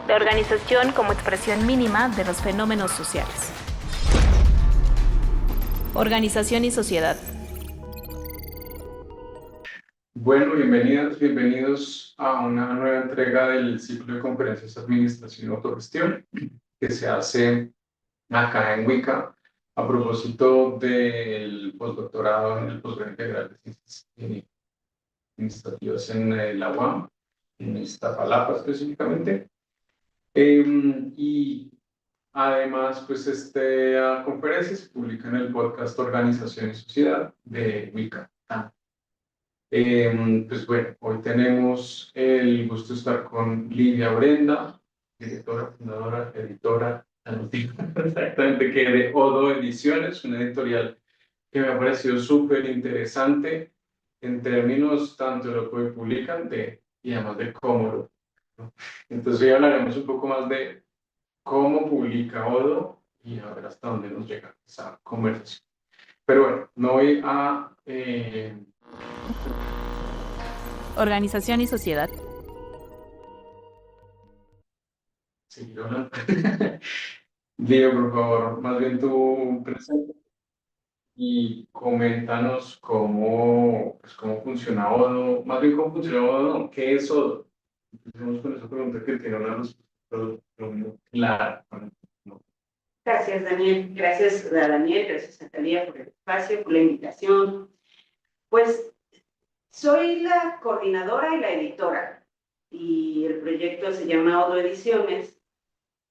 La organización como expresión mínima de los fenómenos sociales. Organización y sociedad. Bueno, bienvenidos a una nueva entrega del ciclo de conferencias Administración y Autogestión que se hace acá en Wicca a propósito del postdoctorado en el posgrado integral de Ciencias Administrativas en la UAM, en Iztapalapa específicamente. Y además, pues esta conferencia se publica en el podcast Organización y Sociedad de Wicca. Pues bueno, hoy tenemos el gusto de estar con Lidia Brenda, directora, fundadora, editora, no digo exactamente que de Odo Ediciones, una editorial que me ha parecido súper interesante en términos tanto de lo que publican y además de cómo lo, ¿no? Entonces hoy hablaremos un poco más de cómo publica Odo y a ver hasta dónde nos llega esa conversación. Pero bueno, no voy a... Organización y sociedad. seguir hablando. Diego, por favor, más bien tú presenta y coméntanos cómo funciona Odo, más bien cómo funciona Odo, no, ¿qué es Odo? Empecemos con esa pregunta que tiene una respuesta clara. ¿No? Gracias, Daniel. Gracias a Daniel, gracias a Talía por el espacio, por la invitación. Pues soy la coordinadora y la editora, y el proyecto se llama Odo Ediciones,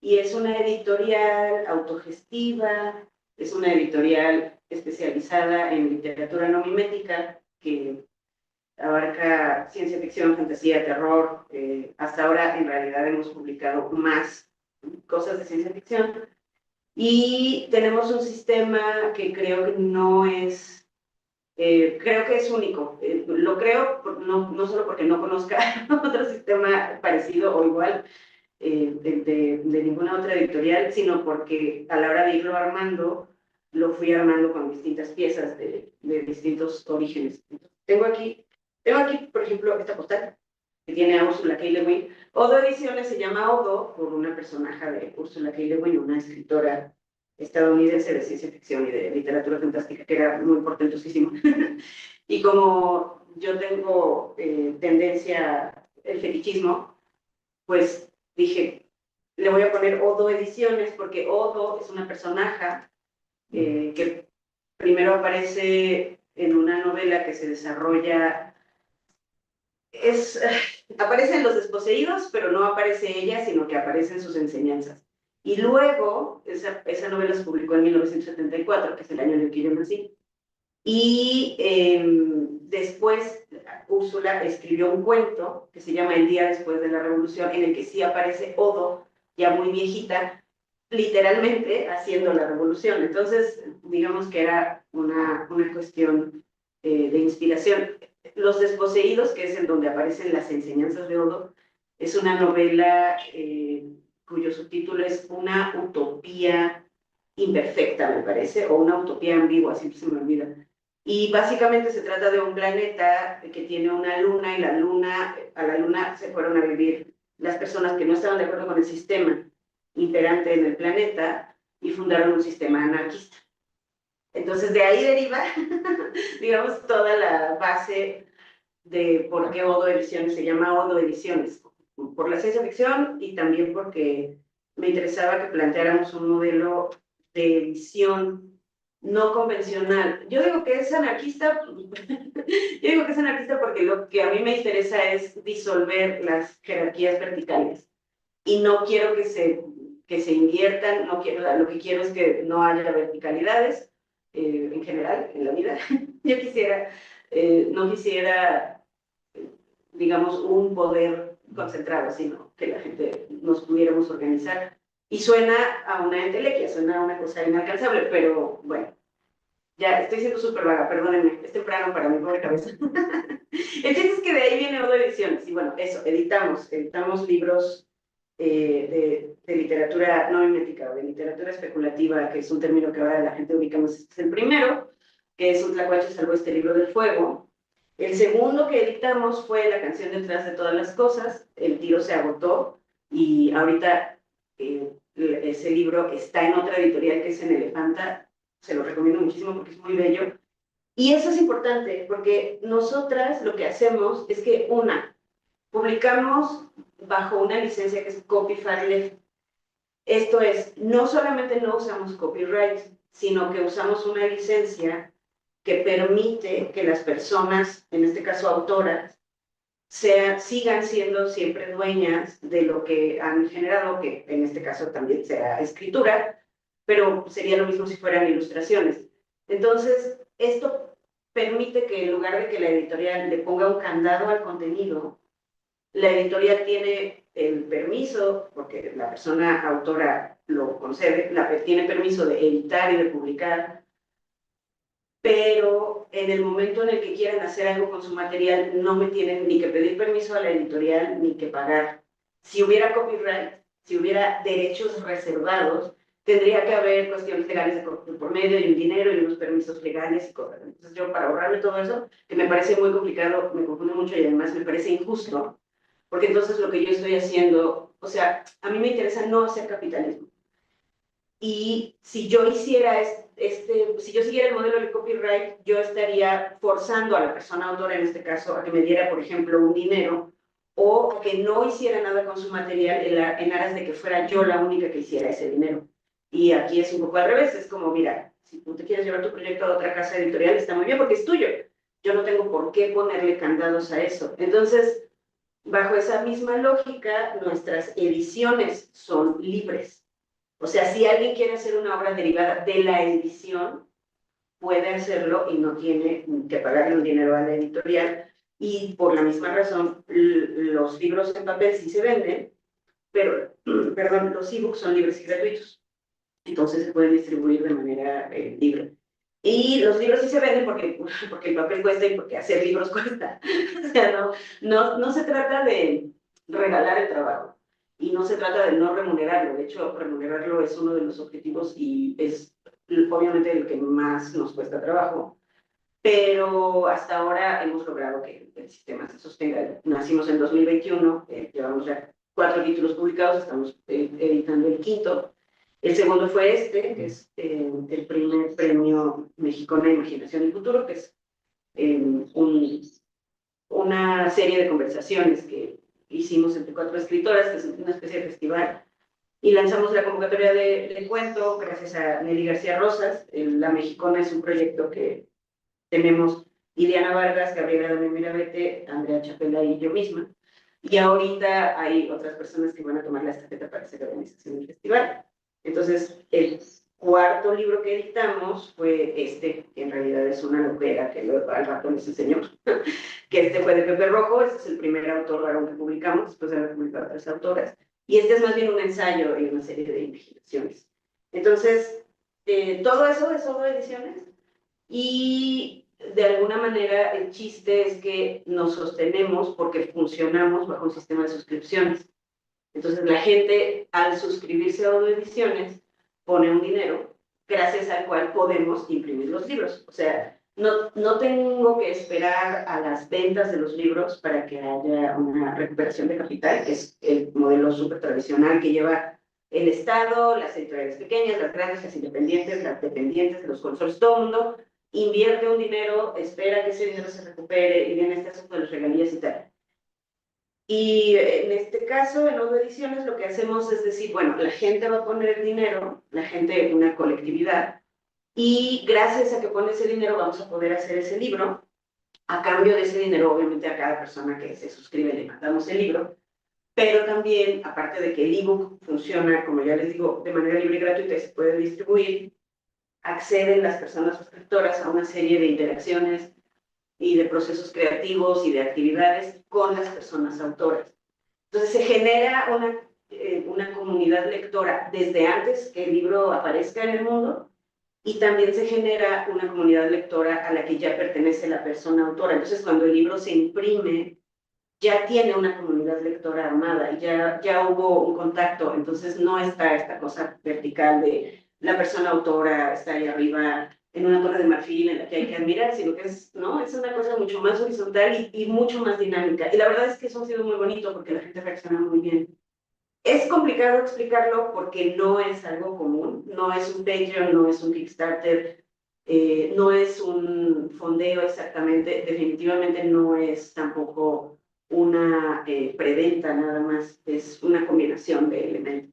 y es una editorial autogestiva, es una editorial especializada en literatura no mimética, que abarca ciencia ficción, fantasía, terror. Hasta ahora, en realidad, hemos publicado más cosas de ciencia ficción. Y tenemos un sistema que creo que no es, creo que es único. Lo creo no solo porque no conozca otro sistema parecido o igual de ninguna otra editorial, sino porque a la hora de irlo armando, lo fui armando con distintas piezas de distintos orígenes. Tengo aquí, por ejemplo, esta postal que tiene a Ursula K. Le Guin. Odo Ediciones se llama Odo por una personaje de Ursula K. Le Guin, una escritora estadounidense de ciencia ficción y de literatura fantástica, que era muy portentosísima. Y como yo tengo tendencia, el fetichismo, pues dije, le voy a poner Odo Ediciones, porque Odo es una personaje que primero aparece en una novela que se desarrolla, aparece en Los Desposeídos, pero no aparece ella, sino que aparecen sus enseñanzas. Y luego, esa novela se publicó en 1974, que es el año en el que yo nací. Y después Úrsula escribió un cuento que se llama El día después de la revolución, en el que sí aparece Odo, ya muy viejita, literalmente haciendo la revolución. Entonces, digamos que era una cuestión de inspiración. Los Desposeídos, que es en donde aparecen las enseñanzas de Odo, es una novela cuyo subtítulo es Una utopía imperfecta, me parece, o una utopía ambigua, siempre se me olvida. Y básicamente se trata de un planeta que tiene una luna, y a la luna se fueron a vivir las personas que no estaban de acuerdo con el sistema imperante en el planeta y fundaron un sistema anarquista. Entonces de ahí deriva, digamos, toda la base de por qué Odo Ediciones se llama Odo Ediciones, por la ciencia ficción y también porque me interesaba que planteáramos un modelo de edición no convencional. Yo digo que es anarquista, porque lo que a mí me interesa es disolver las jerarquías verticales y no quiero que se inviertan, no quiero, lo que quiero es que no haya verticalidades en general en la vida. Yo no quisiera, digamos, un poder concentrado, sino que la gente nos pudiéramos organizar. Y suena a una entelequia, suena a una cosa inalcanzable, pero bueno, ya estoy siendo súper vaga, perdónenme, es temprano para mi pobre cabeza. El chiste es que de ahí viene Odo Ediciones, y bueno, eso, editamos libros de literatura no mimética, o de literatura especulativa, que es un término que ahora la gente ubica más. Este es el primero, que es Un tlacuache salvó este libro del fuego, El segundo que editamos fue La canción detrás de todas las cosas. El tiro se agotó y ahorita ese libro está en otra editorial que es en Elefanta. Se lo recomiendo muchísimo porque es muy bello. Y eso es importante porque nosotras lo que hacemos es que, publicamos bajo una licencia que es Copyright Left. Esto es, no solamente no usamos copyright, sino que usamos una licencia que permite que las personas, en este caso autoras, sigan siendo siempre dueñas de lo que han generado, que en este caso también sea escritura, pero sería lo mismo si fueran ilustraciones. Entonces, esto permite que en lugar de que la editorial le ponga un candado al contenido, la editorial tiene el permiso, porque la persona autora lo concede, tiene permiso de editar y de publicar, pero en el momento en el que quieran hacer algo con su material, no me tienen ni que pedir permiso a la editorial ni que pagar. Si hubiera copyright, si hubiera derechos reservados, tendría que haber cuestiones legales por medio y un dinero y unos permisos legales y cosas. Entonces yo, para ahorrarme todo eso, que me parece muy complicado, me confunde mucho y además me parece injusto, porque entonces lo que yo estoy haciendo, o sea, a mí me interesa no hacer capitalismo. Y si yo hiciera si yo siguiera el modelo del copyright, yo estaría forzando a la persona autora, en este caso, a que me diera, por ejemplo, un dinero o a que no hiciera nada con su material en aras de que fuera yo la única que hiciera ese dinero. Y aquí es un poco al revés, es como, mira, si tú te quieres llevar tu proyecto a otra casa editorial, está muy bien porque es tuyo. Yo no tengo por qué ponerle candados a eso. Entonces, bajo esa misma lógica, nuestras ediciones son libres. O sea, si alguien quiere hacer una obra derivada de la edición, puede hacerlo y no tiene que pagarle un dinero a la editorial. Y por la misma razón, los libros en papel sí se venden, pero, perdón, los ebooks son libres y gratuitos. Entonces se pueden distribuir de manera libre. Y los libros sí se venden porque el papel cuesta y porque hacer libros cuesta. O sea, no se trata de regalar el trabajo y no se trata de no remunerarlo. De hecho, remunerarlo es uno de los objetivos y es obviamente el que más nos cuesta trabajo. Pero hasta ahora hemos logrado que el sistema se sostenga. Nacimos en 2021, llevamos ya 4 títulos publicados, estamos editando el quinto. El segundo fue que es el primer premio Mexicano de Imaginación y Futuro, que es una serie de conversaciones que hicimos entre 4 escritoras, que es una especie de festival, y lanzamos la convocatoria de cuento gracias a Nelly García Rosas. La Mexicana es un proyecto que tenemos Ileana Vargas, Gabriela Damián Mirabete, Andrea Chapela y yo misma. Y ahorita hay otras personas que van a tomar la estafeta para hacer la organización del festival. Entonces, el cuarto libro que editamos fue que en realidad es una novela que al rato les enseñó, que fue de Pepe Rojo. Este es el primer autor varón que publicamos, después de haber publicado 3 autoras. Y este es más bien un ensayo y una serie de investigaciones. Entonces, todo eso es Odo Ediciones. Y de alguna manera el chiste es que nos sostenemos porque funcionamos bajo un sistema de suscripciones. Entonces la gente, al suscribirse a Odo Ediciones, pone un dinero gracias al cual podemos imprimir los libros. O sea, no tengo que esperar a las ventas de los libros para que haya una recuperación de capital, que es el modelo súper tradicional que lleva el Estado, las editoriales pequeñas, las grandes, las independientes, las dependientes, los consorcios, todo el mundo invierte un dinero, espera que ese dinero se recupere y viene este asunto de las regalías y tal. Y en este caso, en Odo Ediciones, lo que hacemos es decir, bueno, la gente va a poner el dinero, la gente, una colectividad, y gracias a que pone ese dinero vamos a poder hacer ese libro. A cambio de ese dinero, obviamente a cada persona que se suscribe le mandamos el libro, pero también, aparte de que el ebook funciona, como ya les digo, de manera libre y gratuita y se puede distribuir, acceden las personas suscriptoras a una serie de interacciones y de procesos creativos y de actividades con las personas autoras. Entonces se genera una comunidad lectora desde antes que el libro aparezca en el mundo, y también se genera una comunidad lectora a la que ya pertenece la persona autora. Entonces cuando el libro se imprime, ya tiene una comunidad lectora armada y ya hubo un contacto. Entonces no está esta cosa vertical de la persona autora está ahí arriba en una torre de marfil en la que hay que admirar, sino que es, ¿no? Es una cosa mucho más horizontal y mucho más dinámica. Y la verdad es que eso ha sido muy bonito porque la gente reacciona muy bien. Es complicado explicarlo porque no es algo común, no es un Patreon, no es un Kickstarter, no es un fondeo exactamente, definitivamente no es tampoco una preventa nada más, es una combinación de elementos.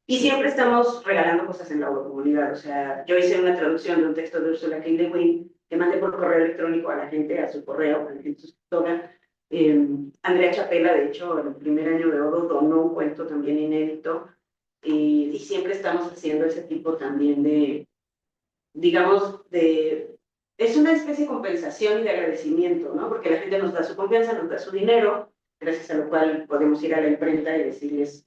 Y siempre estamos regalando cosas en la comunidad, o sea, yo hice una traducción de un texto de Ursula K. Le Guin que mandé por correo electrónico a la gente, a su correo, a la gente suscriptora. Andrea Chapela, de hecho, en el primer año de Odo donó un cuento también inédito y siempre estamos haciendo ese tipo también de, digamos, de... Es una especie de compensación y de agradecimiento, ¿no? Porque la gente nos da su confianza, nos da su dinero, gracias a lo cual podemos ir a la imprenta y decirles,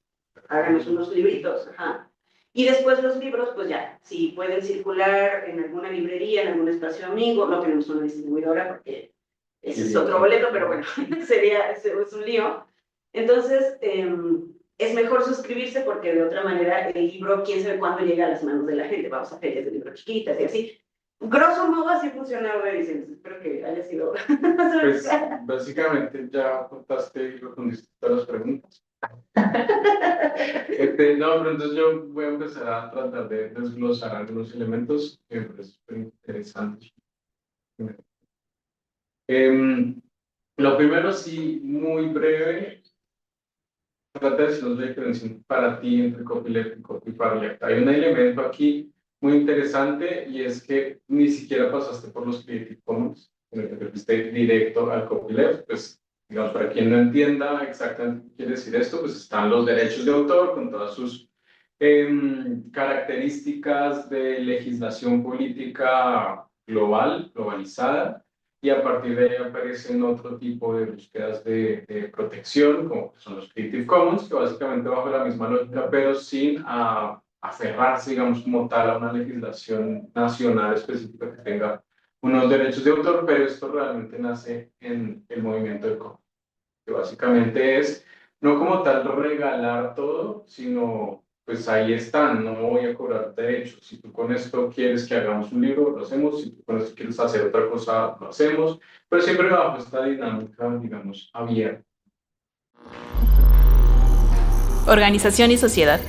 háganos unos libritos, ajá. Y después los libros, pues ya, si pueden circular en alguna librería, en algún espacio amigo, no tenemos una distribuidora porque ese es otro boleto, pero bueno, es un lío. Entonces, es mejor suscribirse porque de otra manera el libro, quién sabe cuándo llega a las manos de la gente. Vamos a ferias de libros chiquitas y así. Grosso modo, así funciona Ediciones. Espero que haya sido. Pues básicamente ya contaste y respondiste todas las preguntas. No, pero entonces yo voy a empezar a tratar de desglosar algunos elementos que me parecen súper interesantes. Lo primero, sí, muy breve, trata de decirnos la diferencia para ti entre copyleft y copyproject. Hay un elemento aquí muy interesante y es que ni siquiera pasaste por los Creative Commons, sino que te fuiste directo al copyleft. Pues, digamos, para quien no entienda exactamente qué quiere decir esto, pues están los derechos de autor con todas sus características de legislación política global, globalizada, y a partir de ahí aparecen otro tipo de búsquedas de protección, como son los Creative Commons, que básicamente bajo la misma lógica, pero sin aferrarse, digamos, como tal a una legislación nacional específica que tenga unos derechos de autor, pero esto realmente nace en el movimiento del cómic, que básicamente es no como tal regalar todo, sino pues ahí están, no voy a cobrar derechos. Si tú con esto quieres que hagamos un libro, lo hacemos. Si tú con esto quieres hacer otra cosa, lo hacemos. Pero siempre bajo esta dinámica, digamos, abierta. Organización y sociedad.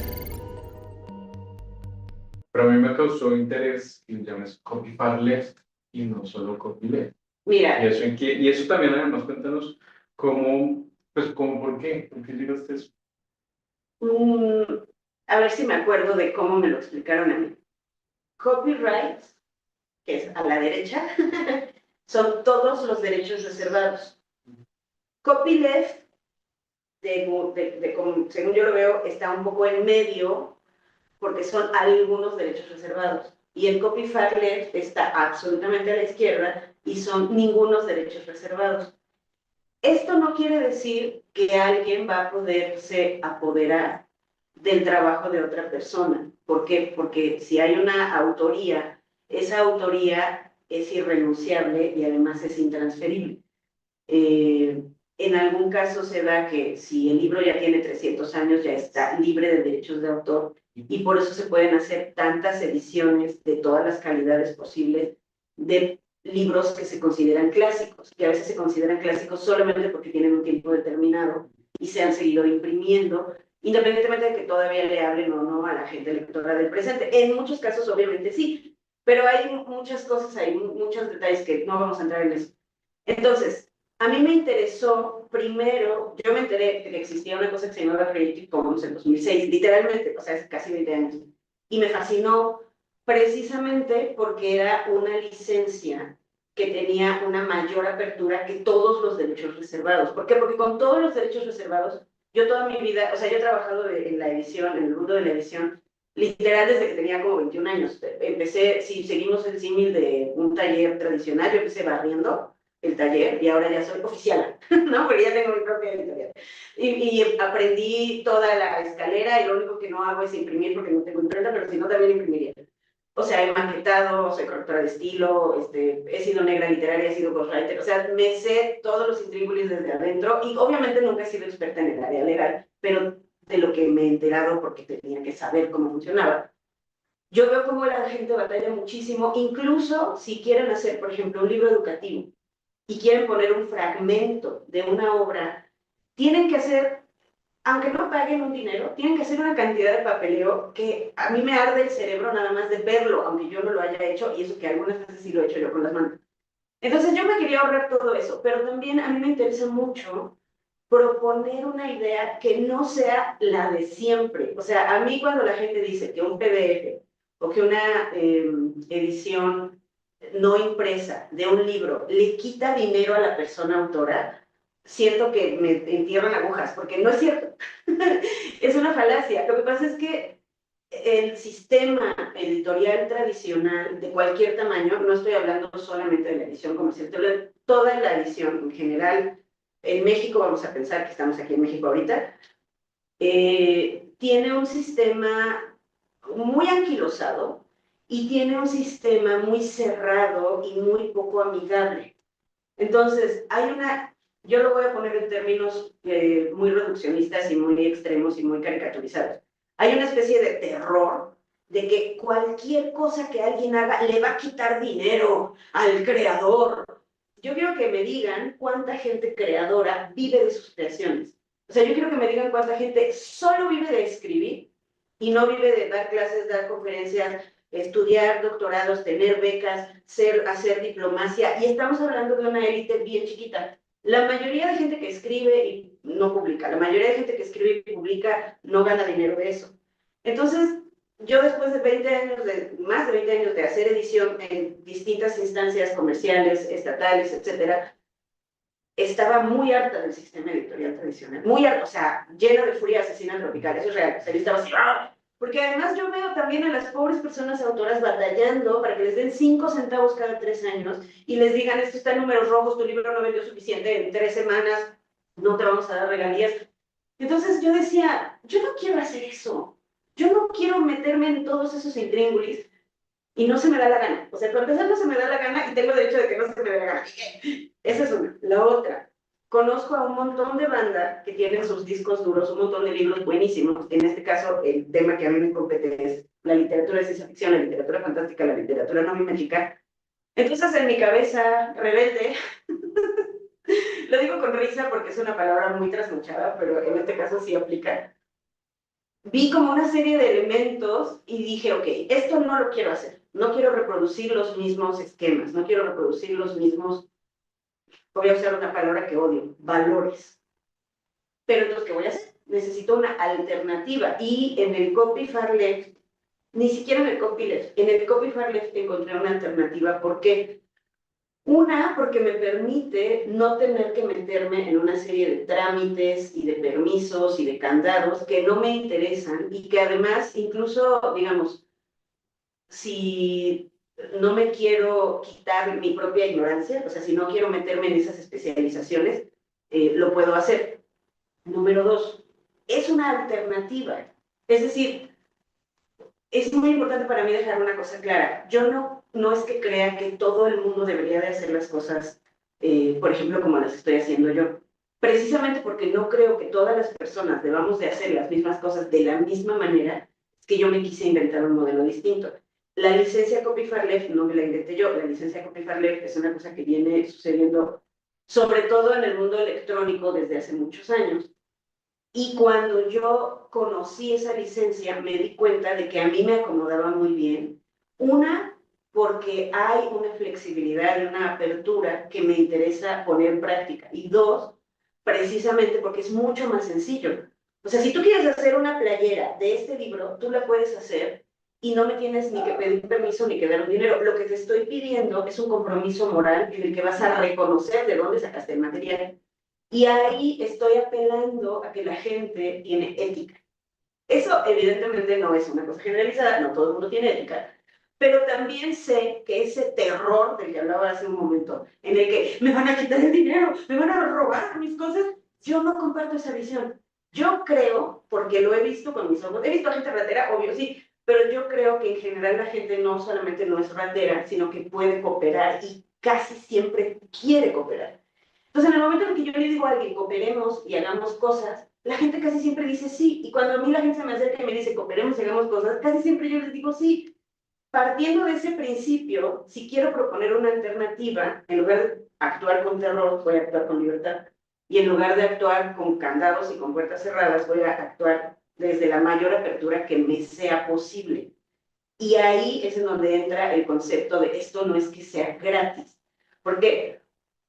Pero a mí me causó interés que llames copyleft y no solo copyleft. Mira. Y eso también, además, cuéntanos cómo, pues, ¿por qué? ¿Por qué llegaste a eso? A ver si me acuerdo de cómo me lo explicaron a mí. Copyright, que es a la derecha, son todos los derechos reservados. Copyleft, según yo lo veo, está un poco en medio porque son algunos derechos reservados. Y el copyleft está absolutamente a la izquierda y son ningunos derechos reservados. Esto no quiere decir que alguien va a poderse apoderar del trabajo de otra persona. ¿Por qué? Porque si hay una autoría, esa autoría es irrenunciable y además es intransferible. En algún caso se da que si el libro ya tiene 300 años, ya está libre de derechos de autor y por eso se pueden hacer tantas ediciones de todas las calidades posibles de libros que se consideran clásicos, que a veces se consideran clásicos solamente porque tienen un tiempo determinado y se han seguido imprimiendo, independientemente de que todavía le hablen o no a la gente lectora del presente. En muchos casos, obviamente, sí, pero hay muchas cosas, hay muchos detalles que no vamos a entrar en eso. Entonces, a mí me interesó, primero, yo me enteré de que existía una cosa que se llamaba Creative Commons en 2006, literalmente, o sea, hace casi 20 años, y me fascinó precisamente porque era una licencia que tenía una mayor apertura que todos los derechos reservados. ¿Por qué? Porque con todos los derechos reservados, yo toda mi vida, o sea, yo he trabajado en la edición, en el mundo de la edición, literal desde que tenía como 21 años. Empecé, si seguimos el símil de un taller tradicional, yo empecé barriendo el taller y ahora ya soy oficial, ¿no? Porque ya tengo mi propia editorial. Y aprendí toda la escalera y lo único que no hago es imprimir porque no tengo imprenta, pero si no también imprimiría. O sea, he maquetado, soy correctora de estilo, he sido negra literaria, he sido ghostwriter, o sea, me sé todos los intríngulis desde adentro y obviamente nunca he sido experta en el área legal, pero de lo que me he enterado porque tenía que saber cómo funcionaba. Yo veo cómo la gente batalla muchísimo, incluso si quieren hacer, por ejemplo, un libro educativo y quieren poner un fragmento de una obra, tienen que hacer, aunque no paguen un dinero, tienen que hacer una cantidad de papeleo que a mí me arde el cerebro nada más de verlo, aunque yo no lo haya hecho, y eso que algunas veces sí lo he hecho yo con las manos. Entonces yo me quería ahorrar todo eso, pero también a mí me interesa mucho proponer una idea que no sea la de siempre. O sea, a mí cuando la gente dice que un PDF o que una edición no impresa de un libro le quita dinero a la persona autora, siento que me entierran agujas, porque no es cierto. Es una falacia. Lo que pasa es que el sistema editorial tradicional de cualquier tamaño, no estoy hablando solamente de la edición comercial, estoy hablando de toda la edición en general. En México, vamos a pensar que estamos aquí en México ahorita, tiene un sistema muy anquilosado y tiene un sistema muy cerrado y muy poco amigable. Entonces, yo lo voy a poner en términos muy reduccionistas y muy extremos y muy caricaturizados. Hay una especie de terror de que cualquier cosa que alguien haga le va a quitar dinero al creador. Yo quiero que me digan cuánta gente creadora vive de sus creaciones. O sea, yo quiero que me digan cuánta gente solo vive de escribir y no vive de dar clases, dar conferencias, estudiar doctorados, tener becas, hacer diplomacia, y estamos hablando de una élite bien chiquita. La mayoría de gente que escribe y no publica, la mayoría de gente que escribe y publica no gana dinero de eso. Entonces, yo después de 20 años, más de 20 años de hacer edición en distintas instancias comerciales, estatales, etcétera, estaba muy harta del sistema editorial tradicional, muy harta, o sea, llena de furia asesina tropical, eso es real, o sea, yo estaba así, ¡ah! Porque además yo veo también a las pobres personas autoras batallando para que les den 5 centavos cada 3 años y les digan, esto está en números rojos, tu libro no vendió suficiente, en 3 semanas no te vamos a dar regalías. Entonces yo decía, yo no quiero hacer eso, yo no quiero meterme en todos esos intríngulis y no se me da la gana. O sea, para empezar no se me da la gana y tengo derecho de que no se me dé la gana. Esa es una. La otra, conozco a un montón de banda que tienen sus discos duros, un montón de libros buenísimos. En este caso, el tema que a mí me compete es la literatura de ciencia ficción, la literatura fantástica, la literatura no mimética. Entonces, en mi cabeza rebelde, lo digo con risa porque es una palabra muy trasnochada, pero en este caso sí aplica. Vi como una serie de elementos y dije, ok, esto no lo quiero hacer. No quiero reproducir los mismos esquemas, no quiero reproducir los mismos, voy a usar una palabra que odio, valores. Pero entonces, ¿qué voy a hacer? Necesito una alternativa. Y en el Copy Far Left, ni siquiera en el Copyleft, en el Copy Far Left encontré una alternativa. ¿Por qué? Una, porque me permite no tener que meterme en una serie de trámites y de permisos y de candados que no me interesan y que además, incluso, digamos, si no me quiero quitar mi propia ignorancia, o sea, si no quiero meterme en esas especializaciones, lo puedo hacer. Número 2, es una alternativa. Es decir, es muy importante para mí dejar una cosa clara. Yo no es que crea que todo el mundo debería de hacer las cosas, por ejemplo, como las estoy haciendo yo. Precisamente porque no creo que todas las personas debamos de hacer las mismas cosas de la misma manera, es que yo me quise inventar un modelo distinto. La licencia Copy Far Left no me la inventé yo, la licencia Copy Far Left es una cosa que viene sucediendo sobre todo en el mundo electrónico desde hace muchos años. Y cuando yo conocí esa licencia, me di cuenta de que a mí me acomodaba muy bien. Una, porque hay una flexibilidad y una apertura que me interesa poner en práctica. Y dos, precisamente porque es mucho más sencillo. O sea, si tú quieres hacer una playera de este libro, tú la puedes hacer y no me tienes ni que pedir permiso ni que dar un dinero. Lo que te estoy pidiendo es un compromiso moral en el que vas a reconocer de dónde sacaste el material. Y ahí estoy apelando a que la gente tiene ética. Eso evidentemente no es una cosa generalizada, no todo el mundo tiene ética, pero también sé que ese terror del que hablaba hace un momento, en el que me van a quitar el dinero, me van a robar mis cosas, yo no comparto esa visión. Yo creo, porque lo he visto con mis ojos, he visto a gente ratera, obvio sí, pero yo creo que en general la gente no solamente no es ratera, sino que puede cooperar y casi siempre quiere cooperar. Entonces, en el momento en que yo le digo a alguien, cooperemos y hagamos cosas, la gente casi siempre dice sí. Y cuando a mí la gente se me acerca y me dice, cooperemos y hagamos cosas, casi siempre yo les digo sí. partiendo de ese principio, si quiero proponer una alternativa, en lugar de actuar con terror, voy a actuar con libertad. Y en lugar de actuar con candados y con puertas cerradas, voy a actuar desde la mayor apertura que me sea posible. Y ahí es en donde entra el concepto de esto no es que sea gratis. ¿Por qué?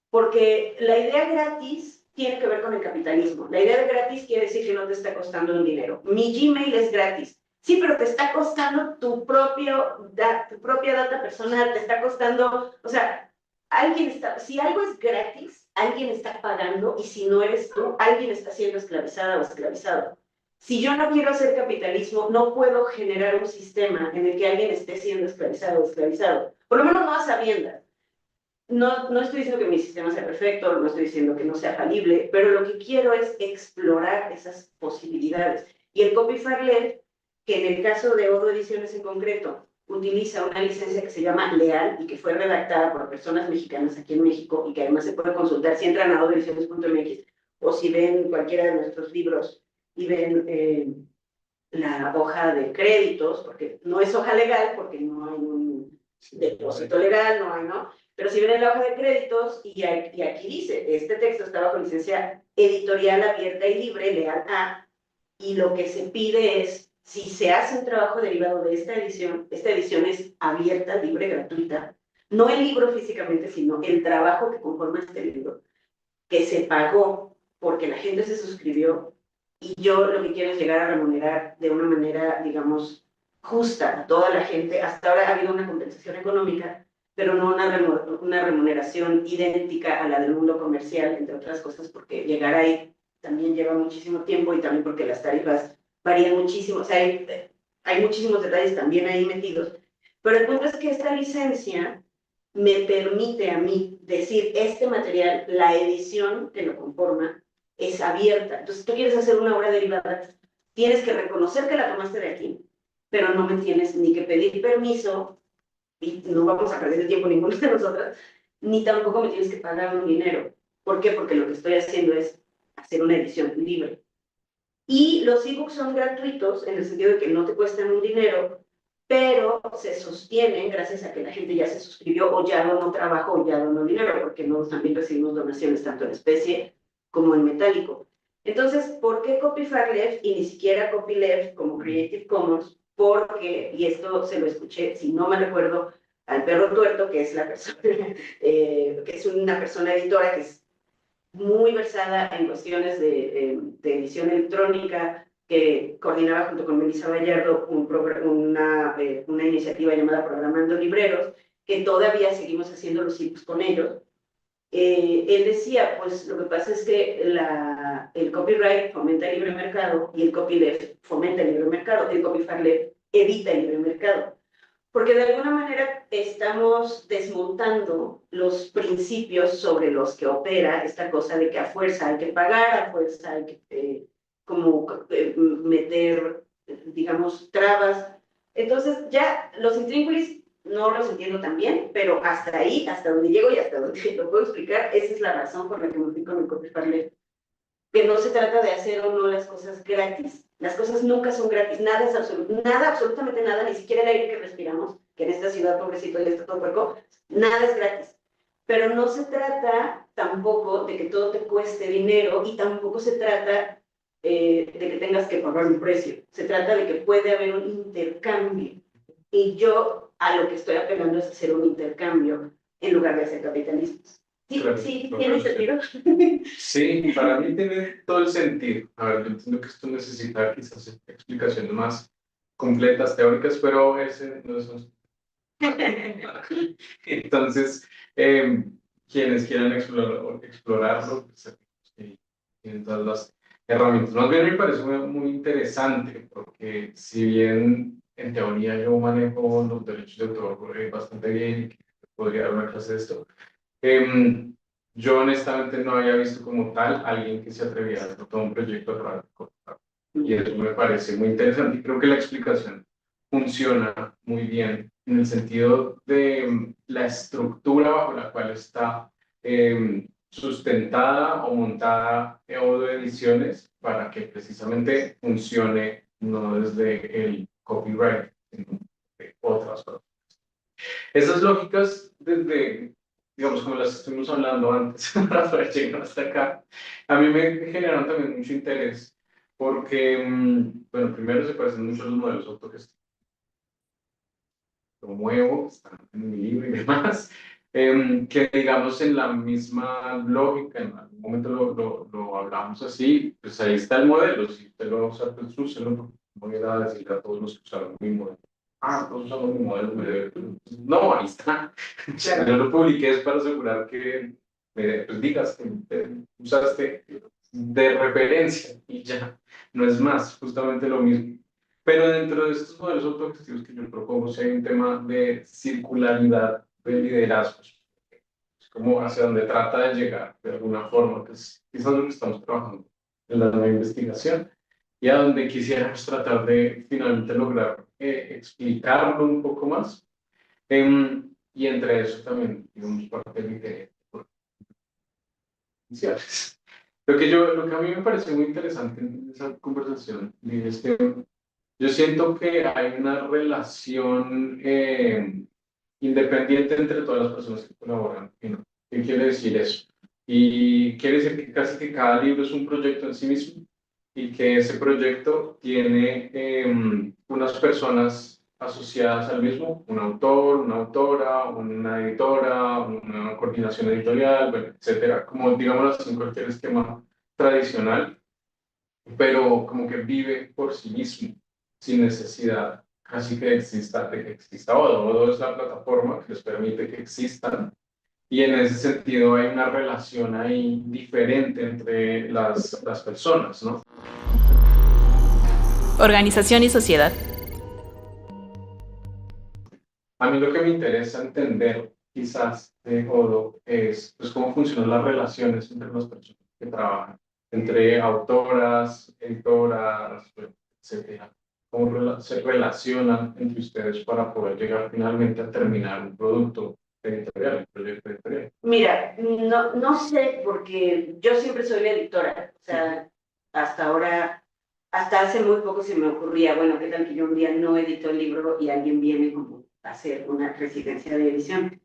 Porque la idea gratis tiene que ver con el capitalismo. La idea de gratis quiere decir que no te está costando un dinero. Mi Gmail es gratis. Sí, pero te está costando tu propia data personal, te está costando, o sea, alguien está, si algo es gratis, alguien está pagando y si no eres tú, alguien está siendo esclavizada o esclavizado. Si yo no quiero hacer capitalismo, no puedo generar un sistema en el que alguien esté siendo esclavizado o esclavizado. Por lo menos no a sabiendas. No estoy diciendo que mi sistema sea perfecto, no estoy diciendo que no sea falible, pero lo que quiero es explorar esas posibilidades. Y el Copyleft, que en el caso de Odo Ediciones en concreto, utiliza una licencia que se llama Leal y que fue redactada por personas mexicanas aquí en México y que además se puede consultar si entran a odoediciones.mx o si ven cualquiera de nuestros libros y ven la hoja de créditos, porque no es hoja legal, porque no hay un depósito legal, no hay, ¿no? Pero si ven la hoja de créditos y aquí dice, este texto está bajo licencia editorial abierta y libre, Leal A, y lo que se pide es, si se hace un trabajo derivado de esta edición es abierta, libre, gratuita, no el libro físicamente, sino el trabajo que conforma este libro, que se pagó porque la gente se suscribió, y yo lo que quiero es llegar a remunerar de una manera, digamos, justa a toda la gente. Hasta ahora ha habido una compensación económica, pero no una remuneración idéntica a la del mundo comercial, entre otras cosas, porque llegar ahí también lleva muchísimo tiempo y también porque las tarifas varían muchísimo. O sea, hay muchísimos detalles también ahí metidos. Pero el punto es que esta licencia me permite a mí decir, este material, la edición que lo conforma, es abierta. Entonces, tú quieres hacer una obra derivada, tienes que reconocer que la tomaste de aquí, pero no me tienes ni que pedir permiso, y no vamos a perder el tiempo ninguno de nosotras, ni tampoco me tienes que pagar un dinero. ¿Por qué? Porque lo que estoy haciendo es hacer una edición libre. Y los ebooks son gratuitos, en el sentido de que no te cuestan un dinero, pero se sostienen gracias a que la gente ya se suscribió o ya donó trabajo o ya donó dinero, porque nosotros también recibimos donaciones tanto en especie como en metálico. Entonces, ¿por qué Copyleft y ni siquiera Copyleft como Creative Commons? Porque, y esto se lo escuché, si no me recuerdo, al perro tuerto, que es la persona, que es una persona editora que es muy versada en cuestiones de edición electrónica, que coordinaba junto con Melissa Vallardo una iniciativa llamada Programando Libreros, que todavía seguimos haciendo los ebooks con ellos. Él decía, pues lo que pasa es que el copyright fomenta el libre mercado y el copyleft fomenta el libre mercado, el copyleft evita el libre mercado. Porque de alguna manera estamos desmontando los principios sobre los que opera esta cosa de que a fuerza hay que pagar, a fuerza hay que meter, digamos, trabas. Entonces ya los intríngulis no los entiendo tan bien, pero hasta ahí, hasta donde llego y hasta donde lo puedo explicar, esa es la razón por la que me fui con el copyleft. Que no se trata de hacer o no las cosas gratis. Las cosas nunca son gratis, nada es nada, absolutamente nada, ni siquiera el aire que respiramos, que en esta ciudad, pobrecito, ya está todo puerco, nada es gratis. Pero no se trata tampoco de que todo te cueste dinero y tampoco se trata de que tengas que pagar un precio. Se trata de que puede haber un intercambio. Y yo a lo que estoy apelando es hacer un intercambio en lugar de hacer capitalismo. Sí, claro, sí, ¿tiene sentido? Sí, para mí tiene todo el sentido. A ver, yo entiendo que esto necesita quizás explicaciones más completas, teóricas, pero ese no es un... Entonces, quienes quieran explorarlo, pues, tienen todas las herramientas. Más bien me parece muy interesante, porque si bien en teoría yo manejo los derechos de autor bastante bien y que podría dar una clase de esto, yo honestamente no había visto como tal alguien que se atreviera a hacer todo un proyecto raro. Y eso me parece muy interesante y creo que la explicación funciona muy bien en el sentido de la estructura bajo la cual está sustentada o montada Odo Ediciones para que precisamente funcione no desde el copyright, sino de otras formas. Esas lógicas, desde, digamos, como las estuvimos hablando antes, para poder llegar hasta acá, a mí me generaron también mucho interés, porque, bueno, primero se parecen mucho a los modelos autogestivos promuevo, están en mi libro y demás, que digamos en la misma lógica, en algún momento lo hablamos así, pues ahí está el modelo, si usted lo va a usar, pues úselo, porque no voy a decirle a todos los que usaron mi modelo. Ah, todos usamos mi modelo, no, ahí está. Claro. Yo lo publiqué es para asegurar que pues digas que usaste de referencia y ya, no es más, justamente lo mismo. Pero dentro de estos modelos autogestivos que yo propongo, si hay un tema de circularidad de liderazgos, es como hacia donde trata de llegar de alguna forma, que es quizás lo que estamos trabajando en la nueva investigación, y a donde quisiéramos tratar de finalmente lograr explicarlo un poco más. Y entre eso también, digamos, parte de iniciales. Lo que a mí me parece muy interesante en esa conversación es que yo siento que hay una relación independiente entre todas las personas que colaboran. ¿No? ¿Qué quiere decir eso? Y quiere decir que casi que cada libro es un proyecto en sí mismo y que ese proyecto tiene unas personas asociadas al mismo, un autor, una autora, una editora, una coordinación editorial, bueno, etcétera, como digamos así en cualquier esquema tradicional, pero como que vive por sí mismo, sin necesidad casi que exista, de que exista Odo. Odo es la plataforma que les permite que existan, y en ese sentido hay una relación ahí diferente entre las personas, ¿no? Organización y sociedad. A mí lo que me interesa entender quizás de Odo es pues, cómo funcionan las relaciones entre las personas que trabajan, entre autoras, editoras, etcétera. Cómo se relacionan entre ustedes para poder llegar finalmente a terminar un producto editorial, un proyecto editorial. Mira, no sé, porque yo siempre soy la editora, o sea, hasta ahora, hasta hace muy poco se me ocurría, bueno, qué tal que yo un día no edito el libro y alguien viene como a hacer una residencia de edición.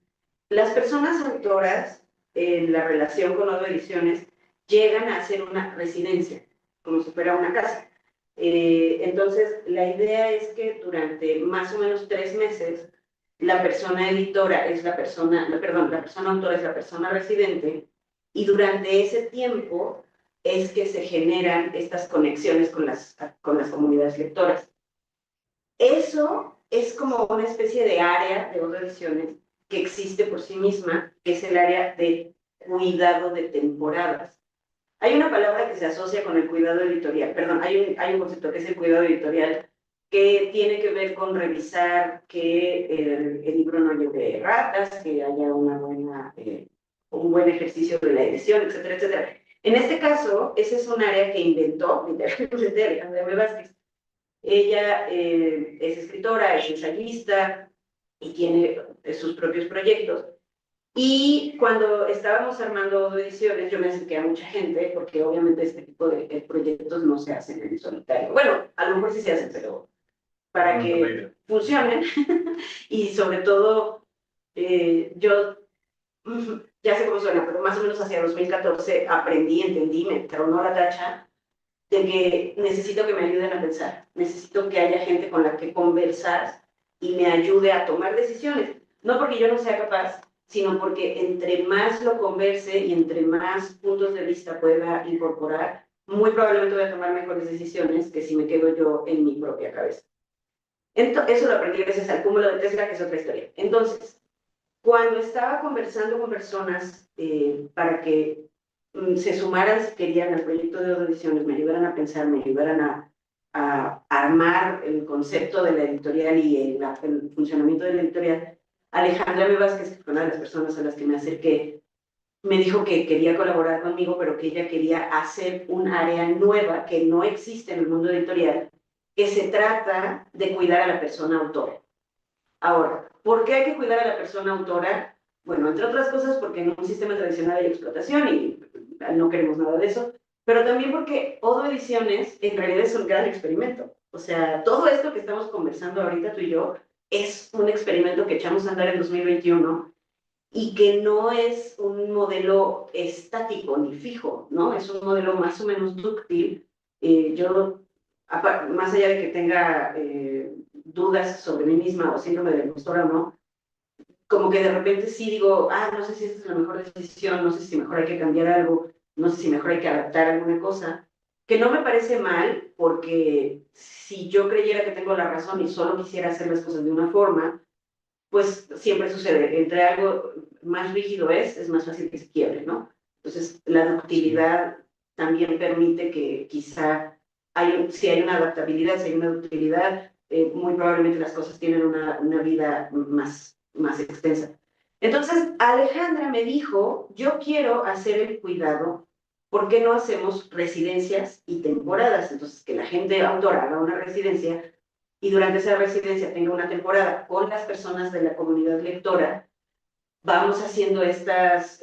Las personas autoras, en la relación con Odo Ediciones, llegan a hacer una residencia, como si fuera una casa. Entonces, la idea es que durante más o menos 3 meses, la persona editora es la persona, perdón, la persona autora es la persona residente, y durante ese tiempo es que se generan estas conexiones con las comunidades lectoras. Eso es como una especie de área de Odo Ediciones que existe por sí misma, que es el área de cuidado de temporadas. Hay una palabra que se asocia con el cuidado editorial, perdón, hay un concepto que es el cuidado editorial, que tiene que ver con revisar que el libro no lleve ratas, que haya un buen ejercicio de la edición, etcétera, etcétera. En este caso, ese es un área que inventó literalmente Alejandra M. Vázquez. Ella es escritora, es ensayista y tiene sus propios proyectos. Y cuando estábamos armando ediciones, yo me acerqué a mucha gente, porque obviamente este tipo de proyectos no se hacen en solitario. Bueno, a lo mejor sí se hacen, pero para que funcionen. Y sobre todo, yo ya sé cómo suena, pero más o menos hacia 2014 aprendí, entendí, me tronó la tacha de que necesito que me ayuden a pensar, necesito que haya gente con la que conversar y me ayude a tomar decisiones. No porque yo no sea capaz, sino porque entre más lo converse y entre más puntos de vista pueda incorporar, muy probablemente voy a tomar mejores decisiones que si me quedo yo en mi propia cabeza. Eso lo aprendí gracias al cúmulo de Tesla, que es otra historia. Entonces, cuando estaba conversando con personas para que se sumaran si querían al proyecto de Odo Ediciones, me ayudaran a pensar, me ayudaran a armar el concepto de la editorial y el funcionamiento de la editorial, Alejandra M. Vázquez, que fue una de las personas a las que me acerqué, me dijo que quería colaborar conmigo, pero que ella quería hacer un área nueva que no existe en el mundo editorial, que se trata de cuidar a la persona autora. Ahora, ¿por qué hay que cuidar a la persona autora? Bueno, entre otras cosas porque en un sistema tradicional hay explotación y no queremos nada de eso, pero también porque Odo Ediciones en realidad es un gran experimento. O sea, todo esto que estamos conversando ahorita tú y yo es un experimento que echamos a andar en 2021 y que no es un modelo estático ni fijo, ¿no? Es un modelo más o menos dúctil. Yo, más allá de que tenga dudas sobre mí misma o síndrome de impostora o no, como que de repente sí digo, no sé si esta es la mejor decisión, no sé si mejor hay que cambiar algo, no sé si mejor hay que adaptar alguna cosa, que no me parece mal, porque si yo creyera que tengo la razón y solo quisiera hacer las cosas de una forma, pues siempre sucede, entre algo más rígido es más fácil que se quiebre, ¿no? Entonces, la ductilidad también permite que quizá, si hay una adaptabilidad, si hay una ductilidad, muy probablemente las cosas tienen una vida más extensa. Entonces, Alejandra me dijo, yo quiero hacer el cuidado, ¿por qué no hacemos residencias y temporadas? Entonces, que la gente autora haga una residencia y durante esa residencia tenga una temporada con las personas de la comunidad lectora, vamos haciendo estos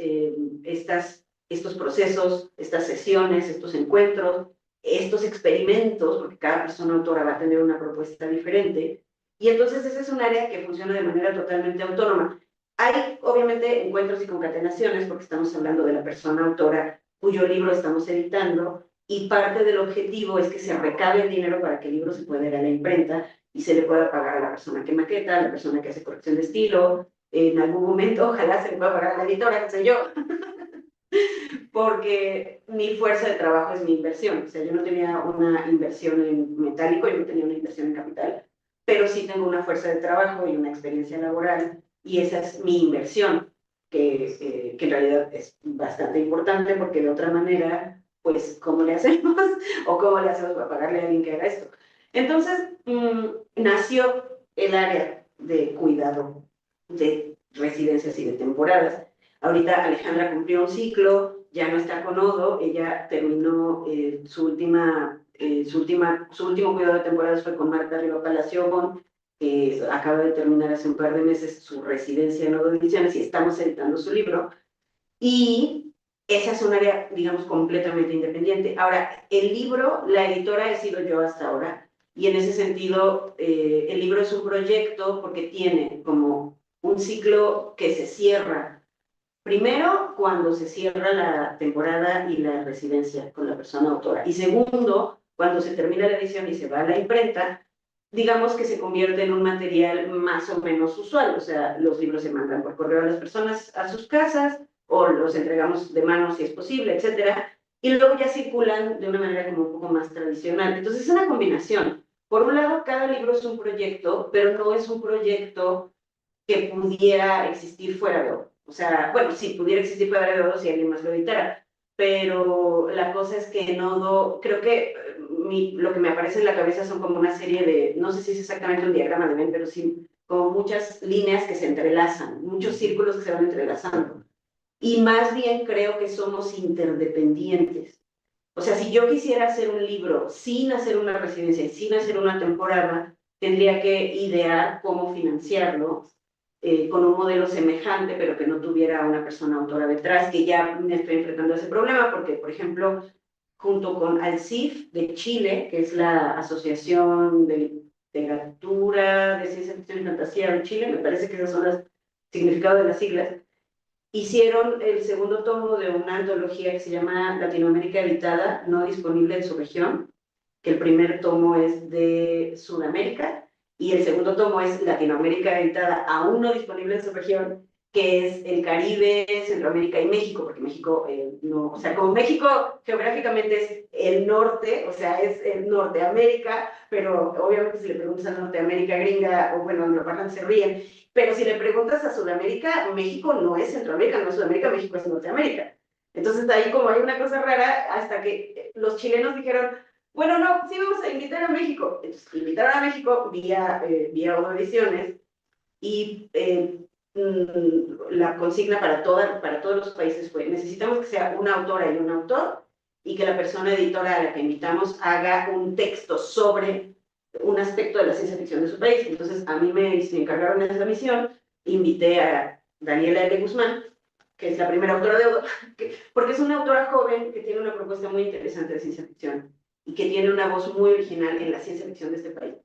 procesos, estas sesiones, estos encuentros, estos experimentos, porque cada persona autora va a tener una propuesta diferente, y entonces ese es un área que funciona de manera totalmente autónoma. Hay, obviamente, encuentros y concatenaciones, porque estamos hablando de la persona autora cuyo libro estamos editando, y parte del objetivo es que se recabe el dinero para que el libro se pueda ir a la imprenta y se le pueda pagar a la persona que maqueta, a la persona que hace corrección de estilo, en algún momento ojalá se le pueda pagar a la editora, no sé yo, porque mi fuerza de trabajo es mi inversión. O sea, yo no tenía una inversión en metálico, yo no tenía una inversión en capital, pero sí tengo una fuerza de trabajo y una experiencia laboral, y esa es mi inversión, que en realidad es bastante importante, porque de otra manera, pues, ¿cómo le hacemos? ¿O cómo le hacemos para pagarle a alguien que haga esto? Entonces, nació el área de cuidado de residencias y de temporadas. Ahorita Alejandra cumplió un ciclo, ya no está con Odo, ella terminó su último cuidado de temporadas fue con Marta Riva Palacio, que acaba de terminar hace un par de meses su residencia en Odo Ediciones y estamos editando su libro. Y esa es un área, digamos, completamente independiente. Ahora, el libro, la editora he sido yo hasta ahora, y en ese sentido, el libro es un proyecto porque tiene como un ciclo que se cierra. Primero, cuando se cierra la temporada y la residencia con la persona autora. Y segundo, cuando se termina la edición y se va a la imprenta, digamos que se convierte en un material más o menos usual. O sea, los libros se mandan por correo a las personas a sus casas, o los entregamos de mano si es posible, etcétera, y luego ya circulan de una manera como un poco más tradicional. Entonces es una combinación. Por un lado, cada libro es un proyecto, pero no es un proyecto que pudiera existir fuera de Odo. O sea, bueno, sí, pudiera existir fuera de Odo si alguien más lo editara, pero la cosa es que en Odo, creo que lo que me aparece en la cabeza son como una serie de, no sé si es exactamente un diagrama de Venn, pero sí como muchas líneas que se entrelazan, muchos círculos que se van entrelazando. Y más bien creo que somos interdependientes. O sea, si yo quisiera hacer un libro sin hacer una residencia y sin hacer una temporada, tendría que idear cómo financiarlo con un modelo semejante, pero que no tuviera una persona autora detrás, que ya me estoy enfrentando a ese problema, porque, por ejemplo, junto con ALCIF de Chile, que es la Asociación de Literatura de Ciencia Ficción y Fantasía de Chile, me parece que esos son los significados de las siglas, hicieron el segundo tomo de una antología que se llama Latinoamérica Editada, no disponible en su región, que el primer tomo es de Sudamérica y el segundo tomo es Latinoamérica Editada, aún no disponible en su región, que es el Caribe, Centroamérica y México, porque México no, o sea, como México geográficamente es el norte, o sea, es el Norteamérica, pero obviamente si le preguntas a Norteamérica gringa, o bueno, angloparlantes se ríen, pero si le preguntas a Sudamérica, México no es Centroamérica, no es Sudamérica, México es Norteamérica. Entonces ahí como hay una cosa rara, hasta que los chilenos dijeron, bueno, no, sí vamos a invitar a México. Entonces, invitaron a México vía Odo Ediciones, y la consigna para todos los países fue, necesitamos que sea una autora y un autor, y que la persona editora a la que invitamos haga un texto sobre un aspecto de la ciencia ficción de su país. Entonces, a mí me encargaron esa misión, invité a Daniela L. Guzmán, que es la primera autora de Odo, porque es una autora joven que tiene una propuesta muy interesante de ciencia ficción y que tiene una voz muy original en la ciencia ficción de este país.